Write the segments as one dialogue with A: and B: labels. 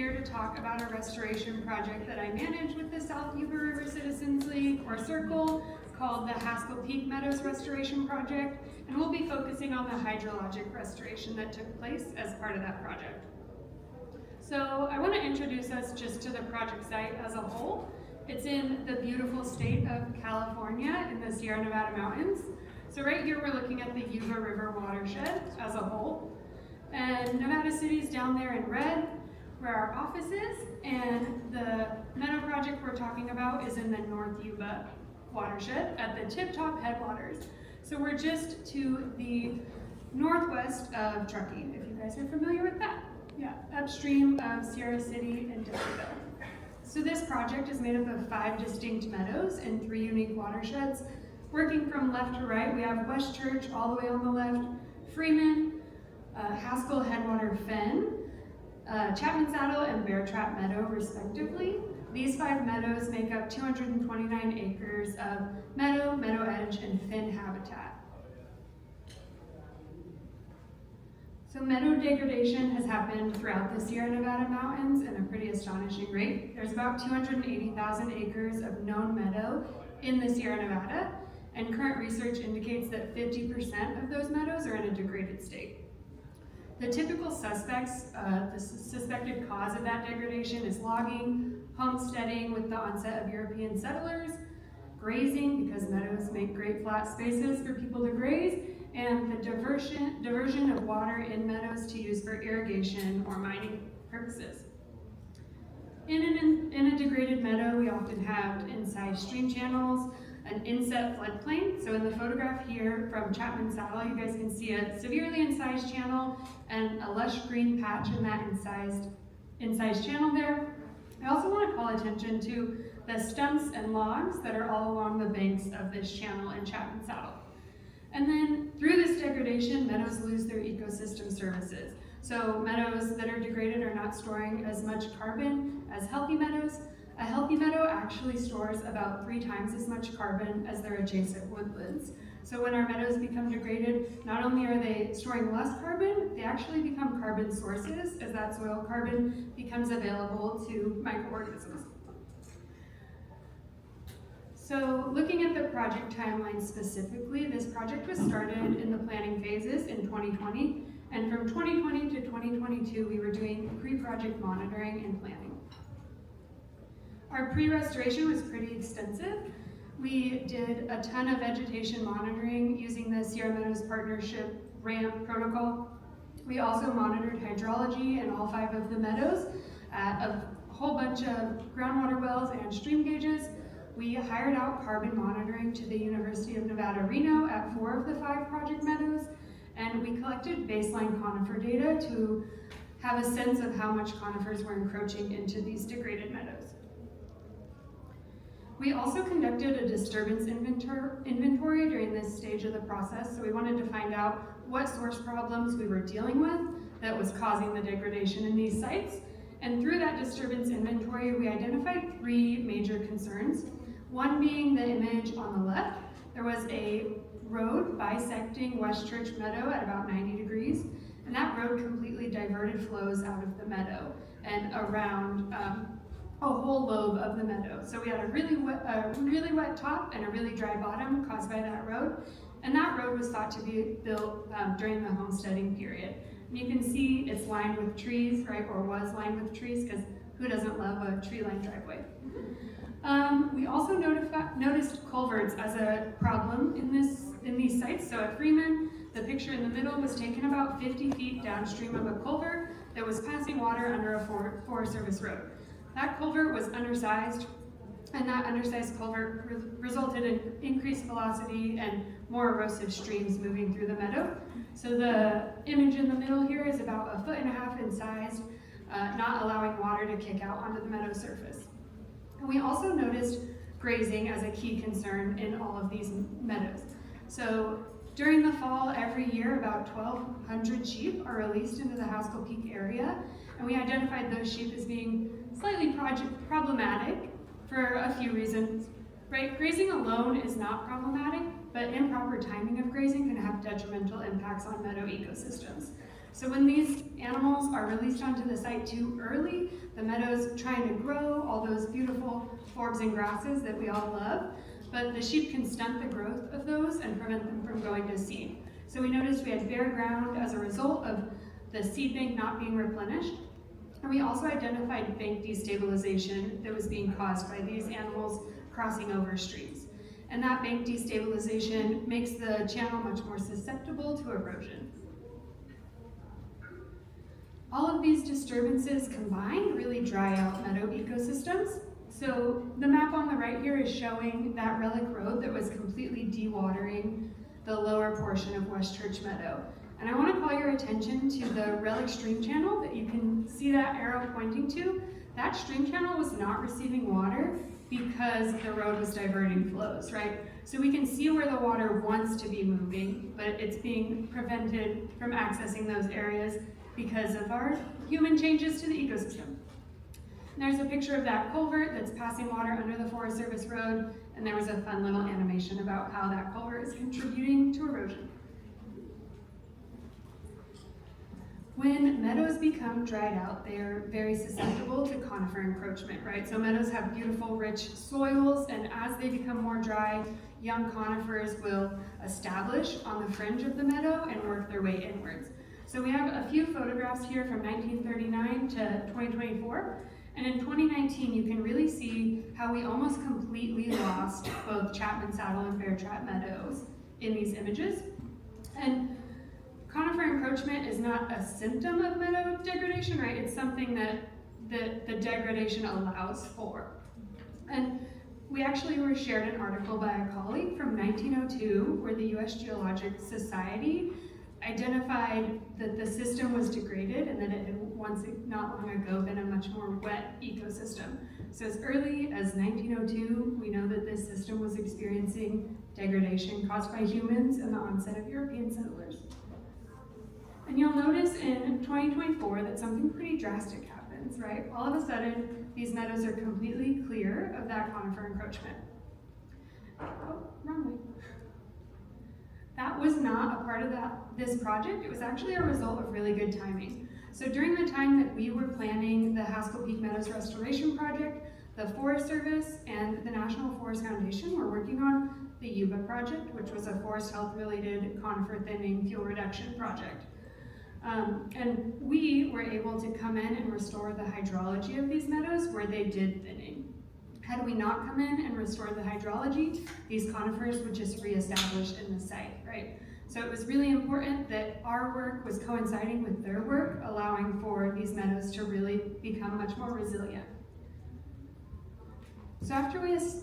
A: here to talk about a restoration project that I manage with the South Yuba River Citizens League, or SYRCL, called the Haskell Peak Meadows Restoration Project, and we'll be focusing on the hydrologic restoration that took place as part of that project. So I want to introduce us just to the project site as a whole. It's in the beautiful state of California in the Sierra Nevada mountains. So right here we're looking at the Yuba River watershed as a whole. And Nevada City's down there in red, where our office is, and the meadow project we're talking about is in the North Yuba watershed at the tip-top headwaters. So we're just to the northwest of Truckee, if you guys are familiar with that. Yeah, upstream of Sierra City and Dillonville. So this project is made up of 5 distinct meadows in 3 unique watersheds. Working from left to right, we have West Church all the way on the left, Freeman, Haskell Headwater Fen, Chapman Saddle, and Bear Trap Meadow, respectively. These 5 meadows make up 229 acres of meadow, meadow edge, and fen habitat. So meadow degradation has happened throughout the Sierra Nevada mountains at a pretty astonishing rate. There's about 280,000 acres of known meadow in the Sierra Nevada, and current research indicates that 50% of those meadows are in a degraded state. The typical suspects, the suspected cause of that degradation is logging, homesteading with the onset of European settlers, grazing, because meadows make great flat spaces for people to graze, and the diversion of water in meadows to use for irrigation or mining purposes. In a degraded meadow, we often have incised stream channels, an inset floodplain. So in the photograph here from Chapman Saddle, you guys can see a severely incised channel and a lush green patch in that incised channel there. I also want to call attention to the stumps and logs that are all along the banks of this channel in Chapman Saddle. And then through this degradation, meadows lose their ecosystem services. So meadows that are degraded are not storing as much carbon as healthy meadows. A healthy meadow actually stores about 3 times as much carbon as their adjacent woodlands. So when our meadows become degraded, not only are they storing less carbon, they actually become carbon sources as that soil carbon becomes available to microorganisms. So looking at the project timeline specifically, this project was started in the planning phases in 2020, and from 2020 to 2022, we were doing pre-project monitoring and planning. Our pre-restoration was pretty extensive. We did a ton of vegetation monitoring using the Sierra Meadows Partnership RAMP protocol. We also monitored hydrology in all 5 of the meadows at a whole bunch of groundwater wells and stream gauges. We hired out carbon monitoring to the University of Nevada, Reno at 4 of the 5 project meadows, and we collected baseline conifer data to have a sense of how much conifers were encroaching into these degraded meadows. We also conducted a disturbance inventory during this stage of the process, so we wanted to find out what source problems we were dealing with that was causing the degradation in these sites. And through that disturbance inventory, we identified 3 major concerns. One being the image on the left. There was a road bisecting West Church Meadow at about 90 degrees, and that road completely diverted flows out of the meadow and around a whole lobe of the meadow. So we had a really wet top and a really dry bottom caused by that road. And that road was thought to be built during the homesteading period. And you can see it's lined with trees, right, or was lined with trees, because who doesn't love a tree-lined driveway? We also noticed culverts as a problem in these sites. So at Freeman, the picture in the middle was taken about 50 feet downstream of a culvert that was passing water under a Forest Service road. That culvert was undersized, and that undersized culvert resulted in increased velocity and more erosive streams moving through the meadow. So the image in the middle here is about 1.5 feet in size, not allowing water to kick out onto the meadow surface. And we also noticed grazing as a key concern in all of these meadows. So during the fall, every year, about 1,200 sheep are released into the Haskell Peak area, and we identified those sheep as being slightly problematic for a few reasons. Right? Grazing alone is not problematic, but improper timing of grazing can have detrimental impacts on meadow ecosystems. So when these animals are released onto the site too early, the meadow's trying to grow all those beautiful forbs and grasses that we all love, but the sheep can stunt the growth of those and prevent them from going to seed. So we noticed we had bare ground as a result of the seed bank not being replenished. And we also identified bank destabilization that was being caused by these animals crossing over streams. And that bank destabilization makes the channel much more susceptible to erosion. All of these disturbances combined really dry out meadow ecosystems. So the map on the right here is showing that relic road that was completely dewatering the lower portion of West Church Meadow. And I want to call your attention to the relic stream channel that you can see that arrow pointing to. That stream channel was not receiving water because the road was diverting flows, right? So we can see where the water wants to be moving, but it's being prevented from accessing those areas because of our human changes to the ecosystem. And there's a picture of that culvert that's passing water under the Forest Service road, and there was a fun little animation about how that culvert is contributing to erosion. When meadows become dried out, they are very susceptible to conifer encroachment, right? So meadows have beautiful, rich soils, and as they become more dry, young conifers will establish on the fringe of the meadow and work their way inwards. So we have a few photographs here from 1939 to 2024, and in 2019 you can really see how we almost completely lost both Chapman Saddle and Bear Trap meadows in these images. And conifer encroachment is not a symptom of meadow degradation, right? It's something that the degradation allows for. And we actually were shared an article by a colleague from 1902 where the U.S. Geologic Society identified that the system was degraded and that it had once not long ago been a much more wet ecosystem. So as early as 1902, we know that this system was experiencing degradation caused by humans and the onset of European settlers. And you'll notice in 2024 that something pretty drastic happens, right? All of a sudden, these meadows are completely clear of that conifer encroachment. Oh, wrong way. That was not a part of this project. It was actually a result of really good timing. So during the time that we were planning the Haskell Peak Meadows Restoration Project, the Forest Service and the National Forest Foundation were working on the Yuba project, which was a forest health related conifer thinning fuel reduction project. And we were able to come in and restore the hydrology of these meadows where they did thinning. Had we not come in and restored the hydrology, these conifers would just reestablish in the site, right? So it was really important that our work was coinciding with their work, allowing for these meadows to really become much more resilient. So after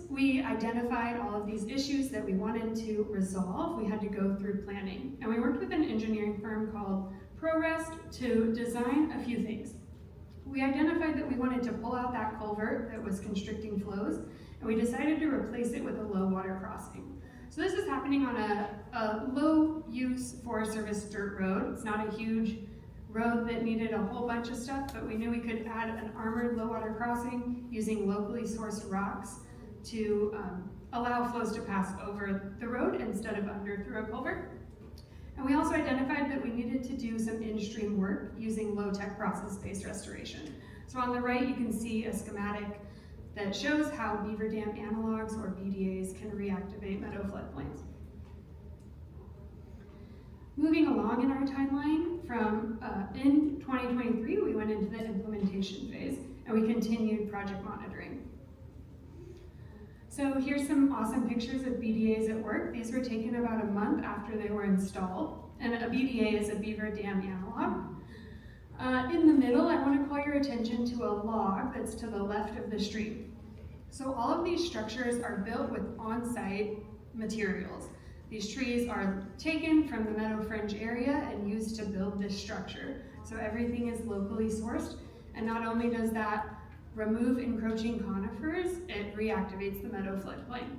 A: we identified all of these issues that we wanted to resolve, we had to go through planning. And we worked with an engineering firm called ProRest to design a few things. We identified that we wanted to pull out that culvert that was constricting flows, and we decided to replace it with a low water crossing. So this is happening on a low-use Forest Service dirt road. It's not a huge road that needed a whole bunch of stuff, but we knew we could add an armored low water crossing using locally sourced rocks to allow flows to pass over the road instead of under through a culvert. And we also identified that we needed to do some in-stream work using low-tech process-based restoration. So on the right, you can see a schematic that shows how beaver dam analogs, or BDAs, can reactivate meadow floodplains. Moving along in our timeline, from in 2023, we went into the implementation phase, and we continued project monitoring. So here's some awesome pictures of BDAs at work. These were taken about a month after they were installed. And a BDA is a beaver dam analog. In the middle, I want to call your attention to a log that's to the left of the stream. So all of these structures are built with on-site materials. These trees are taken from the meadow fringe area and used to build this structure. So everything is locally sourced. And not only does that remove encroaching conifers, it reactivates the meadow floodplain.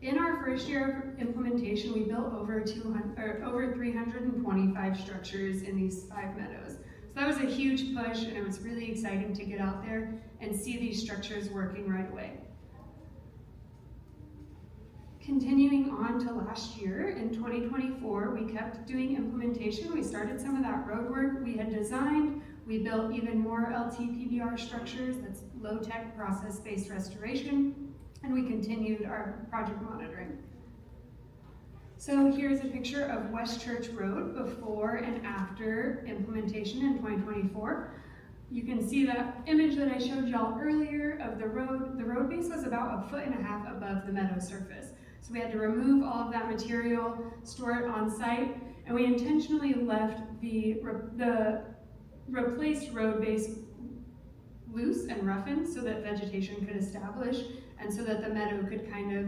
A: In our first year of implementation, we built over 325 structures in these 5 meadows. So that was a huge push, and it was really exciting to get out there and see these structures working right away. Continuing on to last year, in 2024, we kept doing implementation. We started some of that road work we had designed. We built even more LT-PBR structures, that's low-tech process-based restoration, and we continued our project monitoring. So here's a picture of West Church Road before and after implementation in 2024. You can see that image that I showed y'all earlier of the road. The road base was about 1.5 feet above the meadow surface. So we had to remove all of that material, store it on site, and we intentionally left the replaced road base loose and roughened so that vegetation could establish and so that the meadow could kind of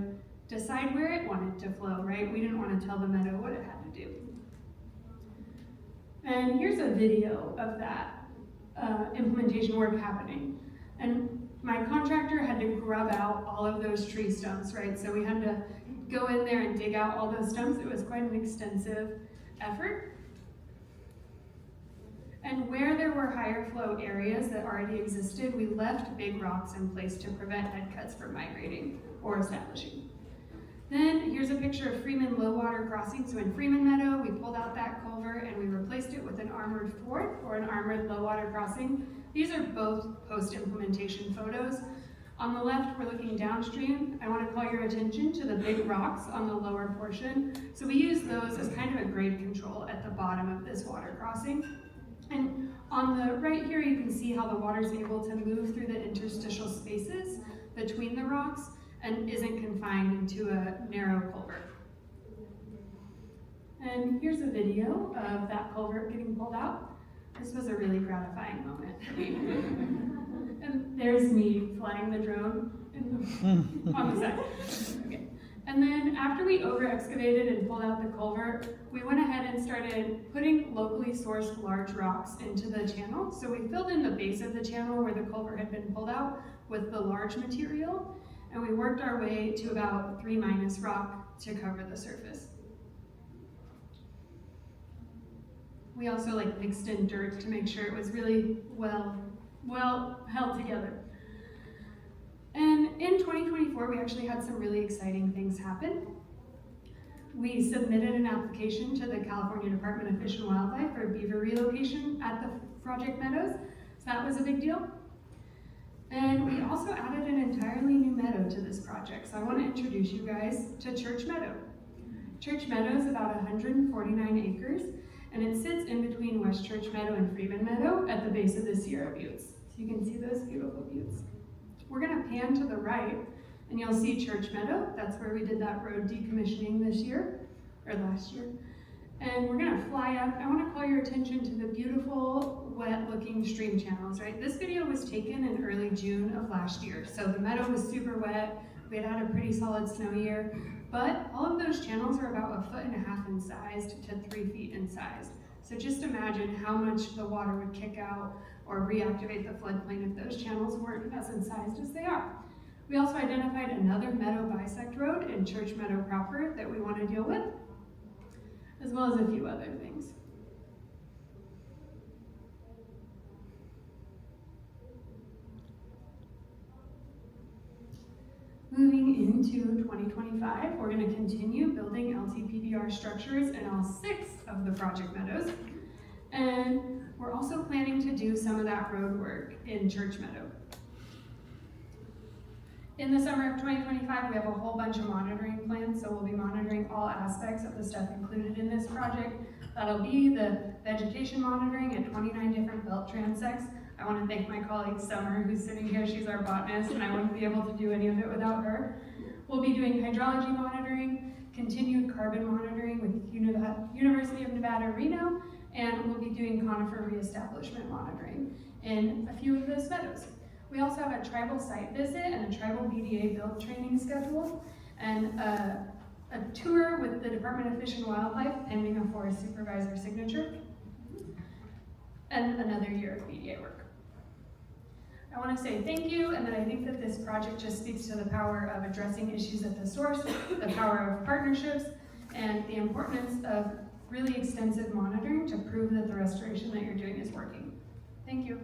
A: decide where it wanted to flow, right? We didn't want to tell the meadow what it had to do. And here's a video of that implementation work happening. And my contractor had to grub out all of those tree stumps, right? So we had to go in there and dig out all those stumps. It was quite an extensive effort. And where there were higher flow areas that already existed, we left big rocks in place to prevent head cuts from migrating or establishing. Then here's a picture of Freeman low water crossing. So in Freeman Meadow, we pulled out that culvert and we replaced it with an armored ford or an armored low water crossing. These are both post-implementation photos. On the left, we're looking downstream. I want to call your attention to the big rocks on the lower portion. So we use those as kind of a grade control at the bottom of this water crossing. And on the right here, you can see how the water is able to move through the interstitial spaces between the rocks and isn't confined into a narrow culvert. And here's a video of that culvert getting pulled out. This was a really gratifying moment for me. And there's me flying the drone on the side. Okay. And then after we over-excavated and pulled out the culvert, we went ahead and started putting locally sourced large rocks into the channel. So we filled in the base of the channel where the culvert had been pulled out with the large material, and we worked our way to about 3- rock to cover the surface. We also mixed in dirt to make sure it was really well held together. And in 2024, we actually had some really exciting things happen. We submitted an application to the California Department of Fish and Wildlife for beaver relocation at the project meadows, so that was a big deal. And we also added an entirely new meadow to this project, so I want to introduce you guys to Church Meadow. Church Meadow is about 149 acres, and it sits in between West Church Meadow and Freeman Meadow at the base of the Sierra Buttes. So you can see those beautiful buttes. We're going to pan to the right, and you'll see Church Meadow. That's where we did that road decommissioning this year, or last year. And we're going to fly up. I want to call your attention to the beautiful, wet-looking stream channels, right? This video was taken in early June of last year, so the meadow was super wet. We had a pretty solid snow year, but all of those channels are about 1.5 feet in size to 3 feet in size. So just imagine how much the water would kick out or reactivate the floodplain if those channels weren't as incised as they are. We also identified another meadow bisect road in Church Meadow proper that we want to deal with, as well as a few other things. Moving into 2025, we're going to continue building LT-PBR structures in all 6 of the project meadows. And we're also planning to do some of that road work in Church Meadow. In the summer of 2025, we have a whole bunch of monitoring plans, so we'll be monitoring all aspects of the stuff included in this project. That'll be the vegetation monitoring at 29 different belt transects. I want to thank my colleague Summer, who's sitting here. She's our botanist, and I wouldn't be able to do any of it without her. We'll be doing hydrology monitoring, continued carbon monitoring with University of Nevada, Reno, and we'll be doing conifer reestablishment monitoring in a few of those meadows. We also have a tribal site visit and a tribal BDA build training schedule, and a tour with the Department of Fish and Wildlife pending a forest supervisor signature, and another year of BDA work. I want to say thank you, and that I think that this project just speaks to the power of addressing issues at the source, the power of partnerships, and the importance of really extensive monitoring to prove that the restoration that you're doing is working. Thank you.